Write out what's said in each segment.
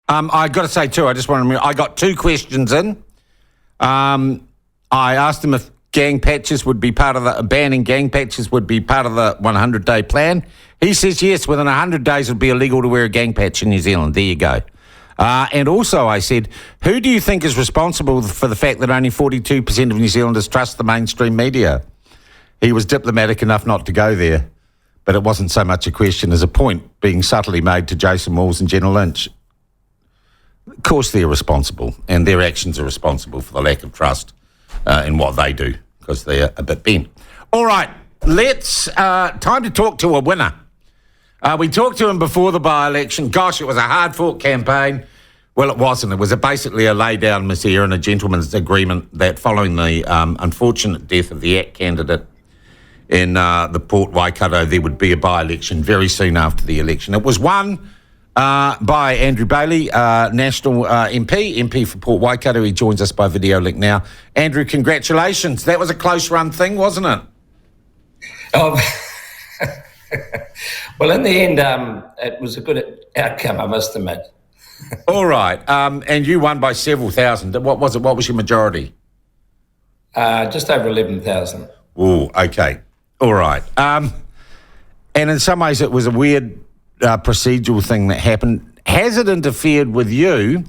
I got to say too, I just want to remember, I got 2 questions in. I asked him if gang patches would be part of banning gang patches would be part of the 100-day plan. He says yes, within 100 days it would be illegal to wear a gang patch in New Zealand. There you go. And also I said, who do you think is responsible for the fact that only 42% of New Zealanders trust the mainstream media? He was diplomatic enough not to go there, but it wasn't so much a question as a point being subtly made to Jason Walls and Jenna Lynch. Of course they're responsible, and their actions are responsible for the lack of trust in what they do, because they're a bit bent. All right, let's time to talk to a winner. We talked to him before the by-election. Gosh, it was a hard-fought campaign. Well, it wasn't. It was basically a lay-down misere and a gentleman's agreement that following the unfortunate death of the ACT candidate in the Port Waikato, there would be a by-election very soon after the election. It was won by Andrew Bailey, National MP for Port Waikato. He joins us by video link now. Andrew, congratulations. That was a close-run thing, wasn't it? Well, in the end, it was a good outcome, I must admit. All right. And you won by several thousand. What was it? What was your majority? Just over 11,000. Oh, okay. All right. And in some ways it was a weird procedural thing that happened. Has it interfered with you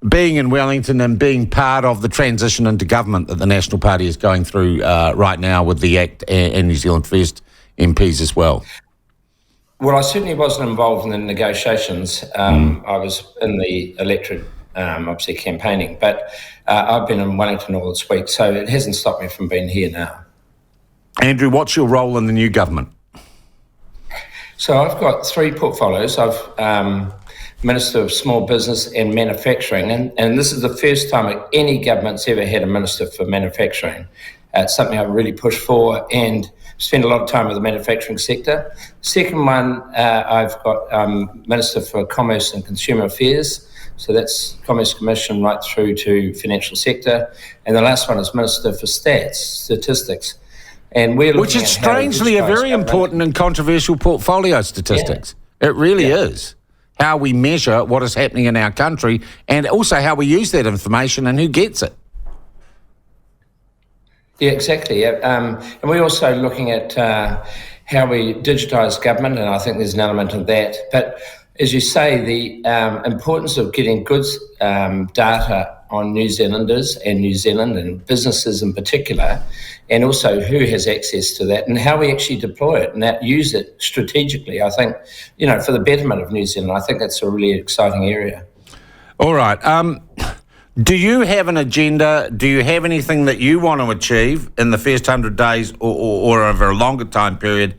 being in Wellington and being part of the transition into government that the National Party is going through right now with the ACT and New Zealand First MPs as well? Well, I certainly wasn't involved in the negotiations. I was in the electorate, obviously campaigning, but I've been in Wellington all this week, so it hasn't stopped me from being here now. Andrew, what's your role in the new government? So I've got 3 portfolios. I've Minister of Small Business and Manufacturing, and this is the first time any government's ever had a Minister for Manufacturing. It's something I've really pushed for and spent a lot of time with the manufacturing sector. Second one, I've got Minister for Commerce and Consumer Affairs, so that's Commerce Commission right through to financial sector. And the last one is Minister for Statistics. And we're which is strangely a very important and controversial portfolio, statistics. Yeah. It really is. How we measure what is happening in our country and also how we use that information and who gets it. Yeah, exactly. And we're also looking at how we digitise government, and I think there's an element of that. But as you say, the importance of getting good data on New Zealanders and New Zealand and businesses in particular, and also who has access to that and how we actually deploy it and use it strategically, I think, for the betterment of New Zealand. I think that's a really exciting area. All right. Do you have an agenda? Do you have anything that you want to achieve in the first 100 days or over a longer time period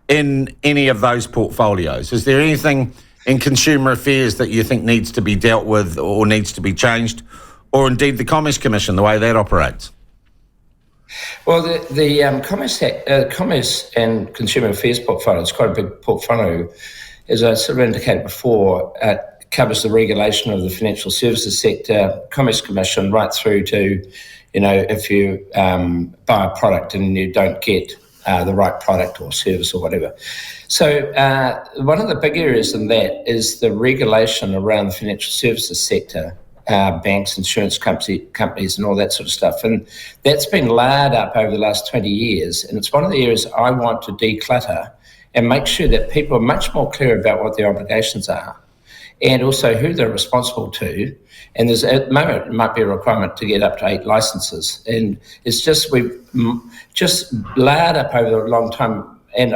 in any of those portfolios? Is there anything in consumer affairs that you think needs to be dealt with or needs to be changed, or indeed the Commerce Commission, the way that operates? Well, the Commerce and Consumer Affairs portfolio is quite a big portfolio. As I sort of indicated before, it covers the regulation of the financial services sector, Commerce Commission, right through to, if you buy a product and you don't get the right product or service or whatever. So one of the big areas in that is the regulation around the financial services sector, banks, insurance companies and all that sort of stuff. And that's been layered up over the last 20 years. And it's one of the areas I want to declutter and make sure that people are much more clear about what their obligations are and also who they're responsible to. And there's at the moment, it might be a requirement to get up to 8 licenses. And it's just, we've just layered up over a long time. And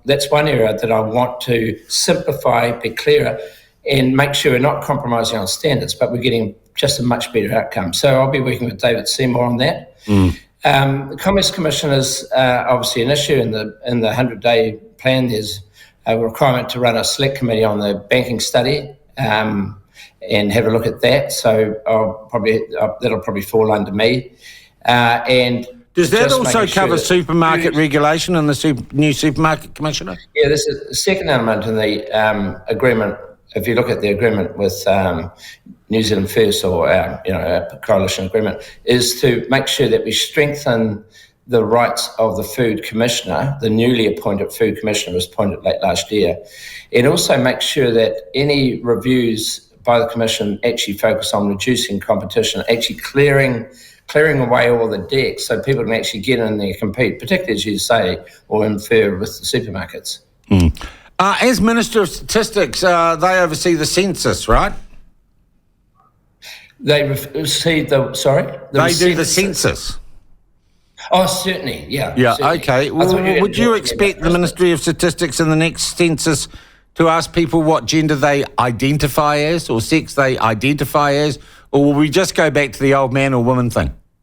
that's one area that I want to simplify, be clearer, and make sure we're not compromising on standards, but we're getting just a much better outcome. So I'll be working with David Seymour on that. The Commerce Commission is obviously an issue in the 100-day plan. There's a requirement to run a select committee on the banking study and have a look at that. So that'll probably fall under me. And does that also cover supermarket regulation and the new supermarket commissioner? Yeah, this is the second element in the agreement. If you look at the agreement with New Zealand First or a coalition agreement, is to make sure that we strengthen the rights of the food commissioner. The newly appointed food commissioner was appointed late last year, and also make sure that any reviews by the Commission actually focus on reducing competition, actually clearing away all the decks so people can actually get in there and compete, particularly, as you say, or infer with the supermarkets. As Minister of Statistics, they oversee the census, right? They oversee They do the census. Oh, certainly, yeah. Yeah, certainly. okay. Would you expect the Ministry of Statistics in the next census to ask people what gender they identify as or sex they identify as, or will we just go back to the old man or woman thing?